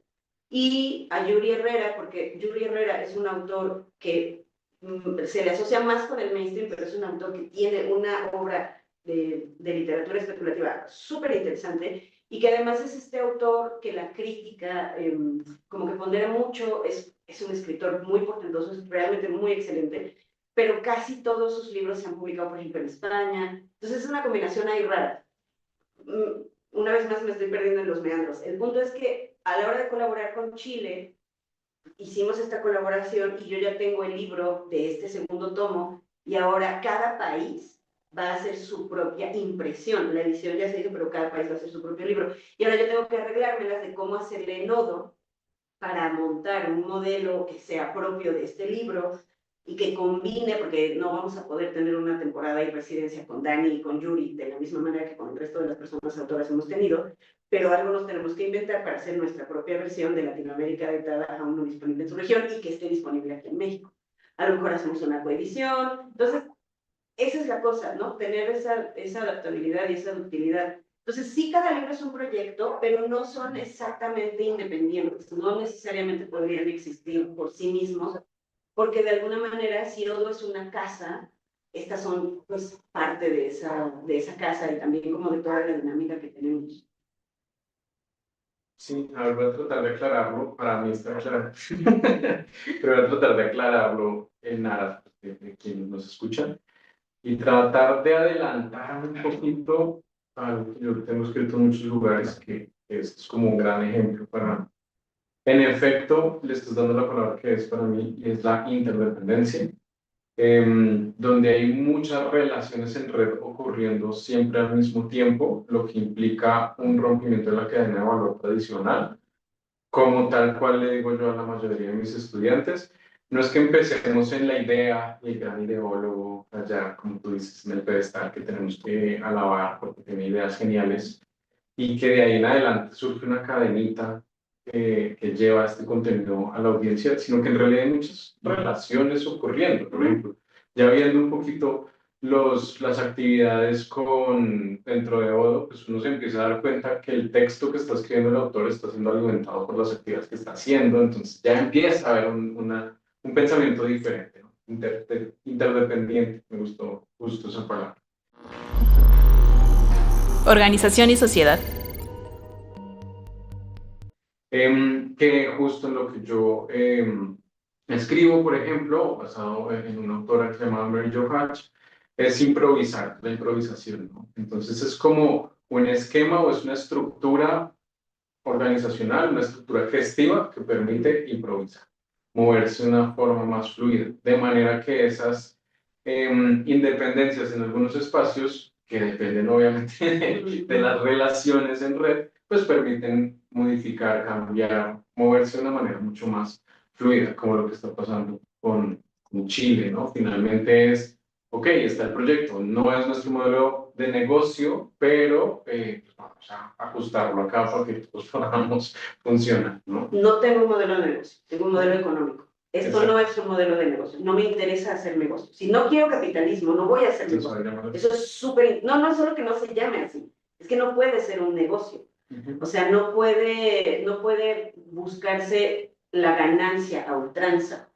y a Yuri Herrera, porque Yuri Herrera es un autor que se le asocia más con el mainstream, pero es un autor que tiene una obra de literatura especulativa súper interesante y que además es este autor que la crítica como que pondera mucho, es un escritor muy portentoso, es realmente muy excelente, pero casi todos sus libros se han publicado, por ejemplo, en España. Entonces es una combinación ahí rara. Una vez más me estoy perdiendo en los meandros. El punto es que a la hora de colaborar con Chile, hicimos esta colaboración y yo ya tengo el libro de este segundo tomo y ahora cada país va a hacer su propia impresión. La edición ya se hizo, pero cada país va a hacer su propio libro. Y ahora yo tengo que arreglármelas de cómo hacerle nodo para montar un modelo que sea propio de este libro y que combine, porque no vamos a poder tener una temporada y residencia con Dani y con Yuri de la misma manera que con el resto de las personas autoras hemos tenido, pero algo nos tenemos que inventar para hacer nuestra propia versión de Latinoamérica adaptada aún no disponible en su región y que esté disponible aquí en México. A lo mejor hacemos una coedición. Entonces, esa es la cosa, ¿no? Tener esa adaptabilidad y esa ductilidad. Entonces, sí, cada libro es un proyecto, pero no son exactamente independientes, no necesariamente podrían existir por sí mismos, porque de alguna manera, si Odo es una casa, estas son pues parte de esa casa y también como de toda la dinámica que tenemos. Sí, a ver, voy a tratar de aclararlo, para mí está claro, pero voy a tratar de aclararlo en aras de quienes nos escuchan y tratar de adelantar un poquito algo que yo tengo escrito en muchos lugares, que es como un gran ejemplo para... En efecto, le estás dando la palabra que es para mí, y es la interdependencia, donde hay muchas relaciones en red ocurriendo siempre al mismo tiempo, lo que implica un rompimiento de la cadena de valor tradicional, como tal cual le digo yo a la mayoría de mis estudiantes. No es que empecemos en la idea y el gran ideólogo allá, como tú dices, en el pedestal que tenemos que alabar porque tiene ideas geniales, y que de ahí en adelante surge una cadenita que lleva este contenido a la audiencia, sino que en realidad hay muchas relaciones ocurriendo. Por ejemplo, ya viendo un poquito las actividades dentro de Odo, pues uno se empieza a dar cuenta que el texto que está escribiendo el autor está siendo alimentado por las actividades que está haciendo, entonces ya empieza a haber un pensamiento diferente, ¿no? Interdependiente, me gustó justo esa palabra. Organización y sociedad. Que justo en lo que yo escribo, por ejemplo, basado en una autora que se llama Mary Jo Hatch, es improvisar, la improvisación, ¿no? Entonces es como un esquema o es una estructura organizacional, una estructura gestiva que permite improvisar, moverse de una forma más fluida, de manera que esas independencias en algunos espacios, que dependen obviamente de las relaciones en red, pues permiten modificar, cambiar, moverse de una manera mucho más fluida, como lo que está pasando con Chile, ¿no? Finalmente es, ok, está el proyecto, no es nuestro modelo de negocio, pero vamos a ajustarlo acá para que todos podamos funcionar, ¿no? No tengo un modelo de negocio, tengo un modelo económico. Esto Exacto. no es un modelo de negocio, no me interesa hacer negocio. Si no quiero capitalismo, no voy a hacer negocio. Eso es súper... No, no es solo que no se llame así, es que no puede ser un negocio. O sea, no puede buscarse la ganancia a ultranza.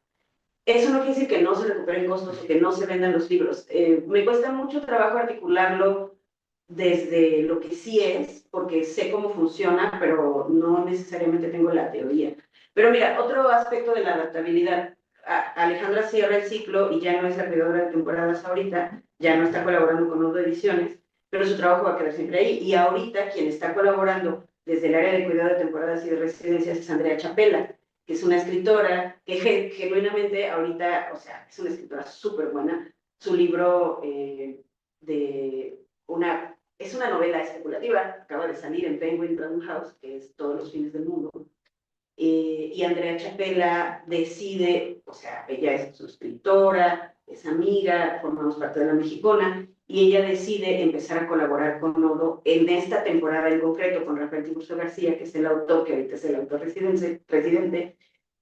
Eso no quiere decir que no se recuperen costos o que no se vendan los libros. Me cuesta mucho trabajo articularlo desde lo que sí es, porque sé cómo funciona, pero no necesariamente tengo la teoría. Pero mira, otro aspecto de la adaptabilidad. Alejandra cierra el ciclo y ya no es la creadora de temporadas ahorita, ya no está colaborando con Odo Ediciones, pero su trabajo va a quedar siempre ahí. Y ahorita quien está colaborando desde el área de cuidado de temporadas y de residencias es Andrea Chapela, que es una escritora que genuinamente ahorita, o sea, es una escritora súper buena. Su libro es una novela especulativa, acaba de salir en Penguin Random House, que es Todos los fines del mundo. Y Andrea Chapela decide, o sea, ella es suscriptora, es amiga, formamos parte de La Mexicona, y ella decide empezar a colaborar con Odo en esta temporada en concreto con Rafael Tiburcio García, que es el autor, que ahorita es el autor residente,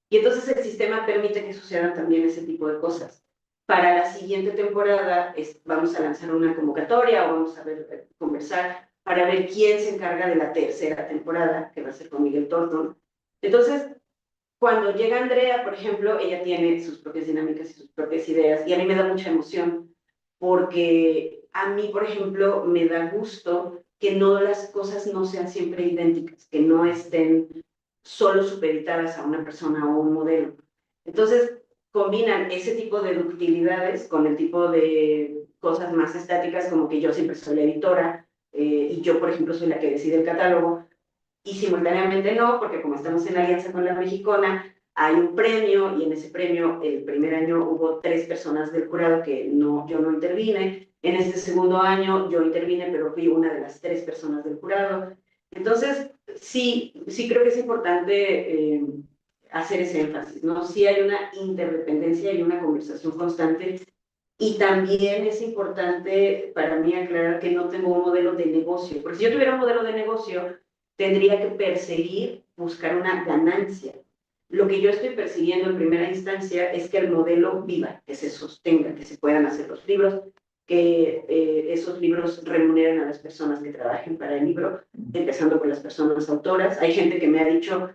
y entonces el sistema permite que sucedan también ese tipo de cosas. Para la siguiente temporada vamos a lanzar una convocatoria o vamos a conversar para ver quién se encarga de la tercera temporada, que va a ser con Miguel Thornton. Entonces, cuando llega Andrea, por ejemplo, ella tiene sus propias dinámicas y sus propias ideas, y a mí me da mucha emoción, porque a mí, por ejemplo, me da gusto que no las cosas no sean siempre idénticas, que no estén solo supeditadas a una persona o un modelo. Entonces, combinan ese tipo de ductilidades con el tipo de cosas más estáticas, como que yo siempre soy la editora, y yo, por ejemplo, soy la que decide el catálogo, y simultáneamente no, porque como estamos en alianza con la Mexicona, hay un premio, y en ese premio el primer año hubo 3 personas del jurado que no, yo no intervine. En este segundo año yo intervine, pero fui una de las 3 personas del jurado. Entonces, sí creo que es importante hacer ese énfasis, ¿no? Sí hay una interdependencia y una conversación constante, y también es importante para mí aclarar que no tengo un modelo de negocio, porque si yo tuviera un modelo de negocio, tendría que perseguir, buscar una ganancia. Lo que yo estoy persiguiendo en primera instancia es que el modelo viva, que se sostenga, que se puedan hacer los libros, que esos libros remuneren a las personas que trabajen para el libro, empezando por las personas autoras. Hay gente que me ha dicho,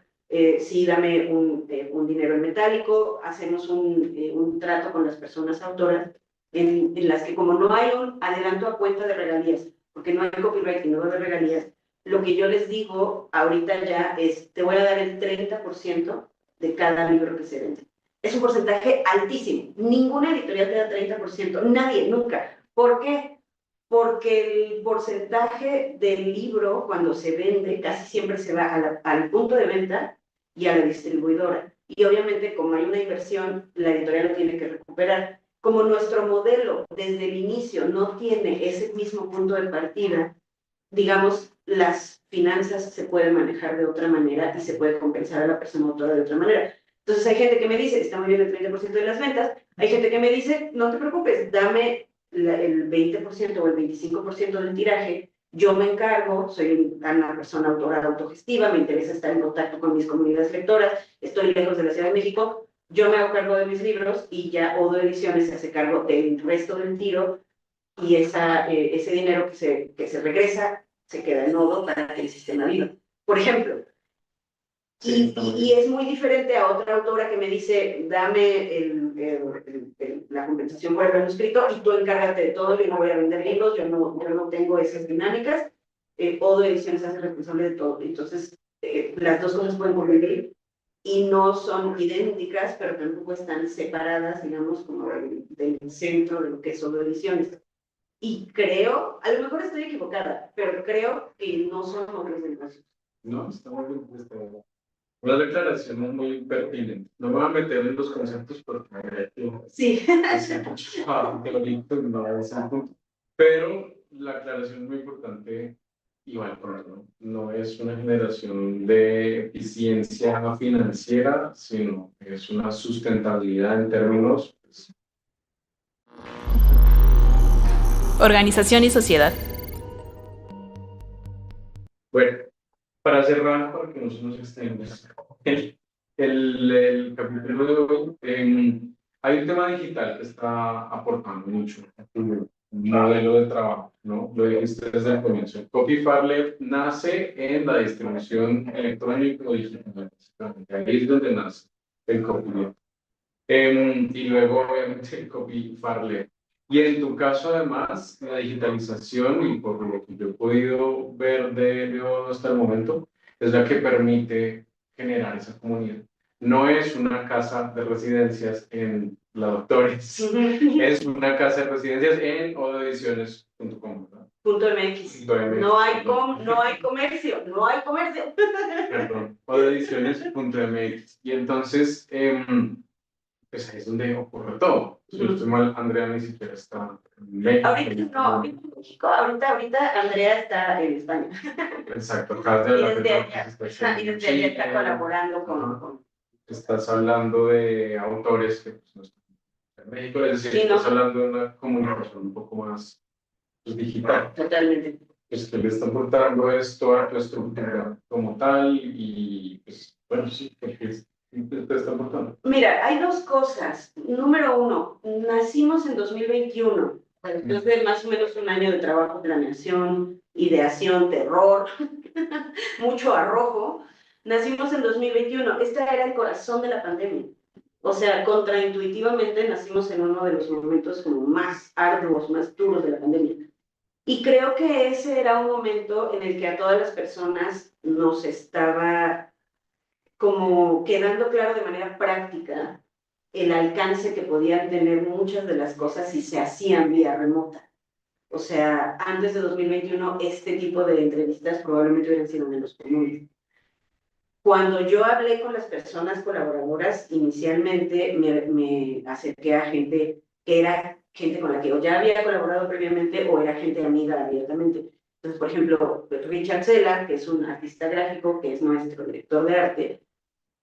sí, dame un dinero en metálico, hacemos un trato con las personas autoras, en las que como no hay un adelanto a cuenta de regalías, porque no hay copyright y no de regalías, lo que yo les digo ahorita ya es, te voy a dar el 30% de cada libro que se vende. Es un porcentaje altísimo. Ninguna editorial te da 30%, nadie, nunca. ¿Por qué? Porque el porcentaje del libro cuando se vende casi siempre se va al punto de venta y a la distribuidora. Y obviamente como hay una inversión, la editorial lo tiene que recuperar. Como nuestro modelo desde el inicio no tiene ese mismo punto de partida, digamos, las finanzas se pueden manejar de otra manera y se puede compensar a la persona autora de otra manera. Entonces hay gente que me dice, está muy bien el 30% de las ventas, hay gente que me dice, no te preocupes, dame el 20% o el 25% del tiraje, yo me encargo, soy una persona autora autogestiva, me interesa estar en contacto con mis comunidades lectoras, estoy lejos de la Ciudad de México, yo me hago cargo de mis libros y ya Odo Ediciones se hace cargo del resto del tiro, y ese dinero que se regresa se queda en Odo para que el sistema viva. Por ejemplo, y es muy diferente a otra autora que me dice, dame la compensación por el manuscrito y tú encárgate de todo, yo no voy a vender libros, yo no tengo esas dinámicas, Odo Ediciones se hace responsable de todo. Entonces, las dos cosas pueden convivir y no son idénticas, pero tampoco están separadas, digamos, como del centro de lo que es Odo Ediciones. Y creo, a lo mejor estoy equivocada, pero creo que no son modelos de negocio. No, está muy bien. Una declaración muy pertinente. No me voy a meter en los conceptos porque sí. es mucho teórico, no es un punto. Pero la aclaración es muy importante y valor, ¿no? No es una generación de eficiencia financiera, sino es una sustentabilidad en términos. Pues, Organización y sociedad. bueno, para cerrar, para que no se nos extendamos, el capítulo de hoy, hay un tema digital que está aportando mucho a tu modelo de trabajo, ¿no? Lo dijiste desde el comienzo. Copyfarlab nace en la distribución electrónica o digital. Ahí es donde nace el copyleft. Y luego, obviamente, el Copyfarlab. Y en tu caso, además, la digitalización, y por lo que yo he podido ver de Odo hasta el momento, es la que permite generar esa comunidad. No es una casa de residencias en la Doctores, es una casa de residencias en odoediciones.com, ¿verdad? .mx. No hay comercio, no hay comercio. Perdón, odoediciones.mx. Y entonces, pues ahí es donde ocurre todo. Si no estoy mal, Andrea ni siquiera está en México. Ahorita no, en México, ahorita Andrea está en España. Exacto, acá de la y desde allá está colaborando con... Estás hablando de autores que pues, no están en México, es decir, Sí, no. estás hablando de una comunicación un poco más pues, digital. Totalmente. Pues que le está aportando esto a tu estructura como tal y pues bueno, sí, porque te está aportando. Mira, hay dos cosas. Número uno, nacimos en 2021, después de más o menos un año de trabajo, planeación, ideación, terror, mucho arrojo. Nacimos en 2021, este era el corazón de la pandemia. O sea, contraintuitivamente nacimos en uno de los momentos como más arduos, más duros de la pandemia. Y creo que ese era un momento en el que a todas las personas nos estaba como quedando claro de manera práctica el alcance que podían tener muchas de las cosas si se hacían vía remota. O sea, antes de 2021 este tipo de entrevistas probablemente hubieran sido menos comunes. Cuando yo hablé con las personas colaboradoras, inicialmente me acerqué a gente que era gente con la que o ya había colaborado previamente o era gente amiga abiertamente. Entonces, por ejemplo, Richard Sela, que es un artista gráfico, que es nuestro director de arte,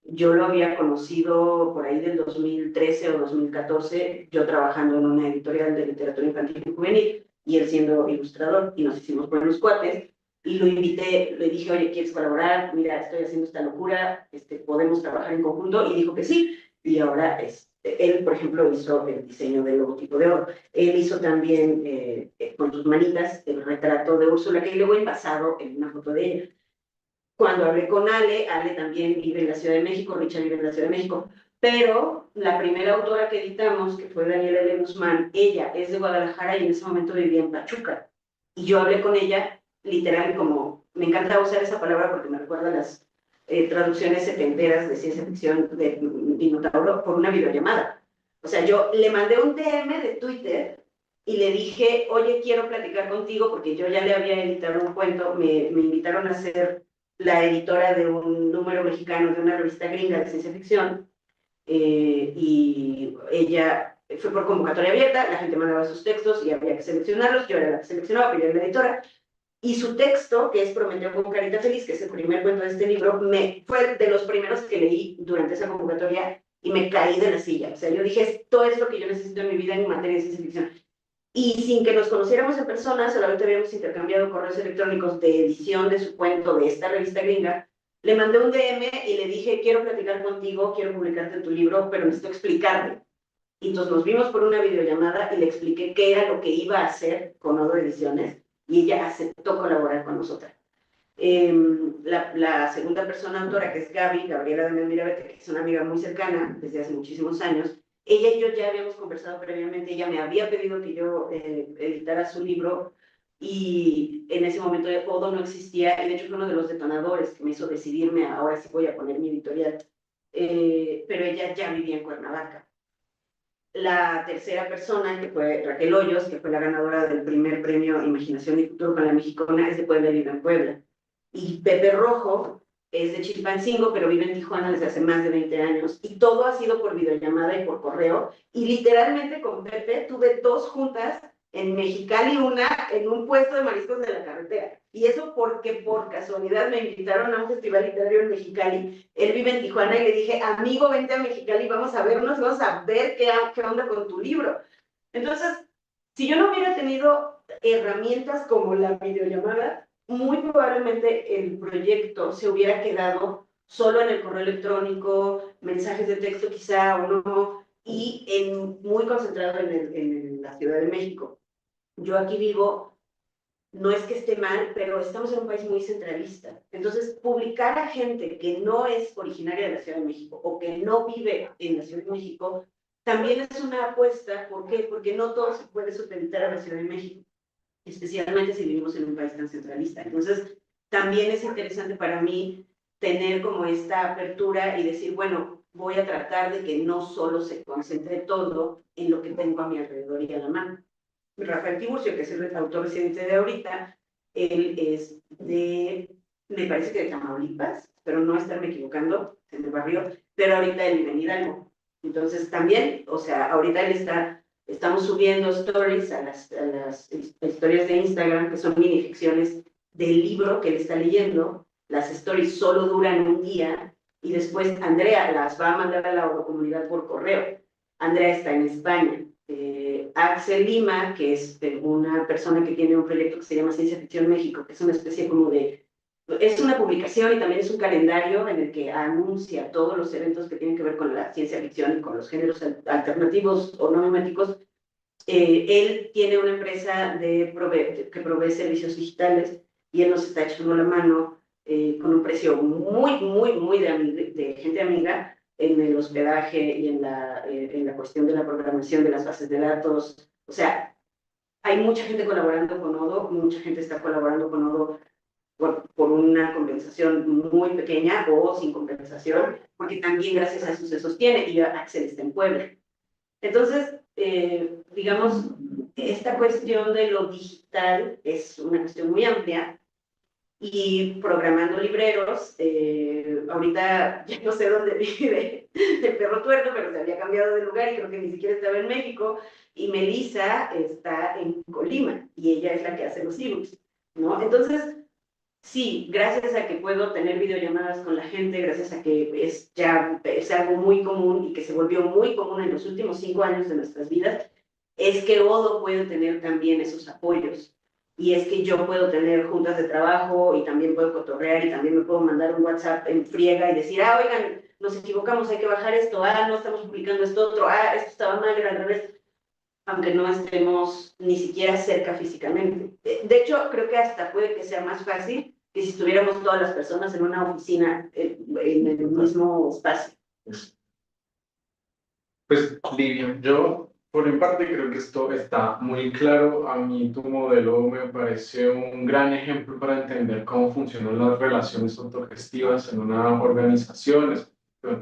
yo lo había conocido por ahí del 2013 o 2014, yo trabajando en una editorial de literatura infantil y juvenil, y él siendo ilustrador, y nos hicimos buenos cuates, y lo invité, le dije, oye, ¿quieres colaborar? Mira, estoy haciendo esta locura, podemos trabajar en conjunto, y dijo que sí, y ahora él, por ejemplo, hizo el diseño del logotipo de oro, él hizo también con sus manitas el retrato de Úrsula, que luego he basado en una foto de ella. Cuando hablé con Ale también vive en la Ciudad de México, Richard vive en la Ciudad de México, pero la primera autora que editamos, que fue Daniela L. Guzmán, ella es de Guadalajara y en ese momento vivía en Pachuca. Y yo hablé con ella, literal, como, me encanta usar esa palabra porque me recuerda a las traducciones setenteras de ciencia ficción de Minotauro, por una videollamada. O sea, yo le mandé un DM de Twitter y le dije, oye, quiero platicar contigo porque yo ya le había editado un cuento, me invitaron a hacer la editora de un número mexicano de una revista gringa de ciencia ficción, y ella fue por convocatoria abierta, la gente mandaba sus textos y había que seleccionarlos, yo era la que seleccionaba, pero yo era la editora, y su texto, que es Prometeo con carita feliz, que es el primer cuento de este libro, fue de los primeros que leí durante esa convocatoria y me caí de la silla. O sea, yo dije, esto es lo que yo necesito en mi vida en materia de ciencia ficción. Y sin que nos conociéramos en persona, solamente habíamos intercambiado correos electrónicos de edición de su cuento de esta revista gringa, le mandé un DM y le dije, quiero platicar contigo, quiero publicarte tu libro, pero necesito explicarte. Y entonces nos vimos por una videollamada y le expliqué qué era lo que iba a hacer con Odo Ediciones y ella aceptó colaborar con nosotras. La segunda persona autora, que es Gabriela de Mirabete, que es una amiga muy cercana desde hace muchísimos años, ella y yo ya habíamos conversado previamente, ella me había pedido que yo editara su libro y en ese momento Odo no existía y de hecho fue uno de los detonadores que me hizo decidirme, ahora sí voy a poner mi editorial, pero ella ya vivía en Cuernavaca. La tercera persona, que fue Raquel Hoyos, que fue la ganadora del primer premio Imaginación y Futuro con la Mexicana, es de Puebla y vive en Puebla. Y Pepe Rojo es de Chilpancingo, pero vive en Tijuana desde hace más de 20 años. Y todo ha sido por videollamada y por correo. Y literalmente con Pepe tuve 2 juntas en Mexicali, una en un puesto de mariscos de la carretera. Y eso porque por casualidad me invitaron a un festival literario en Mexicali. Él vive en Tijuana y le dije, amigo, vente a Mexicali, vamos a vernos, vamos a ver qué onda con tu libro. Entonces, si yo no hubiera tenido herramientas como la videollamada, muy probablemente el proyecto se hubiera quedado solo en el correo electrónico, mensajes de texto quizá o no, y muy concentrado en la Ciudad de México. Yo aquí vivo, no es que esté mal, pero estamos en un país muy centralista. Entonces, publicar a gente que no es originaria de la Ciudad de México o que no vive en la Ciudad de México también es una apuesta. ¿Por qué? Porque no todo se puede supeditar a la Ciudad de México, especialmente si vivimos en un país tan centralista. Entonces, también es interesante para mí tener como esta apertura y decir, bueno, voy a tratar de que no solo se concentre todo en lo que tengo a mi alrededor y a la mano. Rafael Tiburcio, que es el autor residente de ahorita, él es me parece que de Tamaulipas, pero no estarme equivocando, en el barrio, pero ahorita él vive en Hidalgo. Entonces también, o sea, ahorita estamos subiendo stories a las historias de Instagram, que son mini ficciones del libro que él está leyendo. Las stories solo duran un día y después Andrea las va a mandar a la comunidad por correo. Andrea está en España. Axel Lima, que es una persona que tiene un proyecto que se llama Ciencia Ficción México, que es una especie como es una publicación y también es un calendario en el que anuncia todos los eventos que tienen que ver con la ciencia ficción y con los géneros alternativos o no miméticos. Él tiene una empresa que provee servicios digitales y él nos está echando la mano con un precio muy de gente amiga en el hospedaje y en la cuestión de la programación de las bases de datos. O sea, hay mucha gente colaborando con Odoo, mucha gente está colaborando con Odoo por una compensación muy pequeña o sin compensación, porque también gracias a eso se sostiene y Axel está en Puebla. Entonces, digamos, esta cuestión de lo digital es una cuestión muy amplia y programando libreros, ahorita ya no sé dónde vive el perro tuerto, pero se había cambiado de lugar y creo que ni siquiera estaba en México, y Melissa está en Colima y ella es la que hace los ebooks, ¿no? Entonces, sí, gracias a que puedo tener videollamadas con la gente, gracias a que es algo muy común y que se volvió muy común en los últimos 5 años de nuestras vidas, es que Odoo puede tener también esos apoyos. Y es que yo puedo tener juntas de trabajo y también puedo cotorrear y también me puedo mandar un WhatsApp en friega y decir, oigan, nos equivocamos, hay que bajar esto, no estamos publicando esto otro, esto estaba mal, era al revés, aunque no estemos ni siquiera cerca físicamente. De hecho, creo que hasta puede que sea más fácil que si estuviéramos todas las personas en una oficina en el mismo espacio. Pues, Livia, yo por mi parte creo que esto está muy claro. A mí tu modelo me parece un gran ejemplo para entender cómo funcionan las relaciones autogestivas en una organización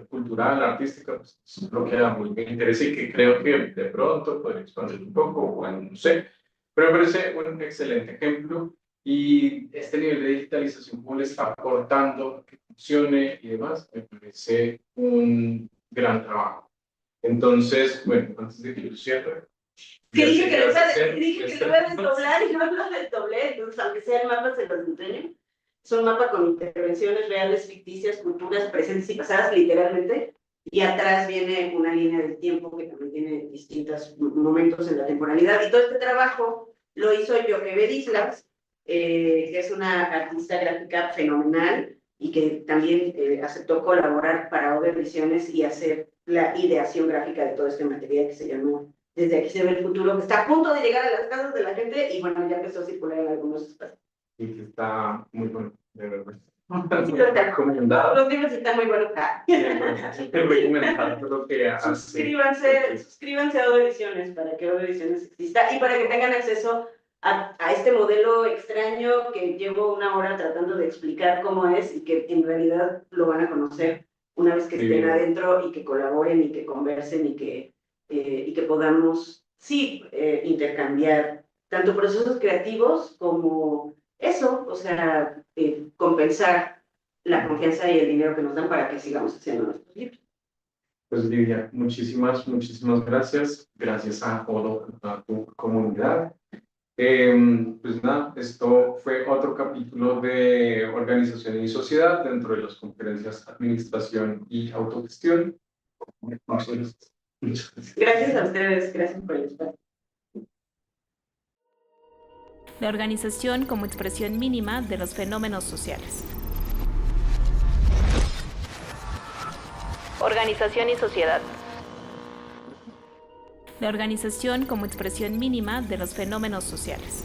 cultural, artística, pues, es lo que a mí me interesa y que creo que de pronto podría expandir un poco, bueno, no sé, pero me parece un excelente ejemplo. Y este nivel de digitalización, cómo le está aportando que funcione y demás, me parece un gran trabajo. Entonces, bueno, antes de que yo cierre, Que dije que lo iba a este- desdoblar y no lo desdoblé, entonces aunque sea el mapa se los enseño. Es un mapa con intervenciones reales, ficticias, culturas presentes y pasadas, literalmente, y atrás viene una línea del tiempo que también tiene distintos momentos en la temporalidad. Y todo este trabajo lo hizo Yocheved Islas, que es una artista gráfica fenomenal y que también aceptó colaborar para Odoo Ediciones y hacer la ideación gráfica de todo este material que se llama Desde aquí se ve el futuro, que está a punto de llegar a las casas de la gente y bueno, ya empezó a circular en algunos espacios. Y que está muy bueno, de verdad. Sí, pero Recomendado. los libros están muy buenos. Recomendado lo que hace. Suscríbanse a Odoo Ediciones para que Odoo Ediciones exista y para que tengan acceso a este modelo extraño que llevo 1 hora tratando de explicar cómo es y que en realidad lo van a conocer una vez que estén adentro y que colaboren y que conversen y que podamos, sí, intercambiar tanto procesos creativos como eso, o sea, compensar la confianza y el dinero que nos dan para que sigamos haciendo nuestros libros. Pues Livia, muchísimas gracias. Gracias a Odoo, a tu comunidad. Pues nada, esto fue otro capítulo de Organización y Sociedad dentro de las conferencias Administración y Autogestión. Muchas gracias. Gracias a ustedes, gracias por el espacio. La organización como expresión mínima de los fenómenos sociales. Organización y sociedad. La organización como expresión mínima de los fenómenos sociales.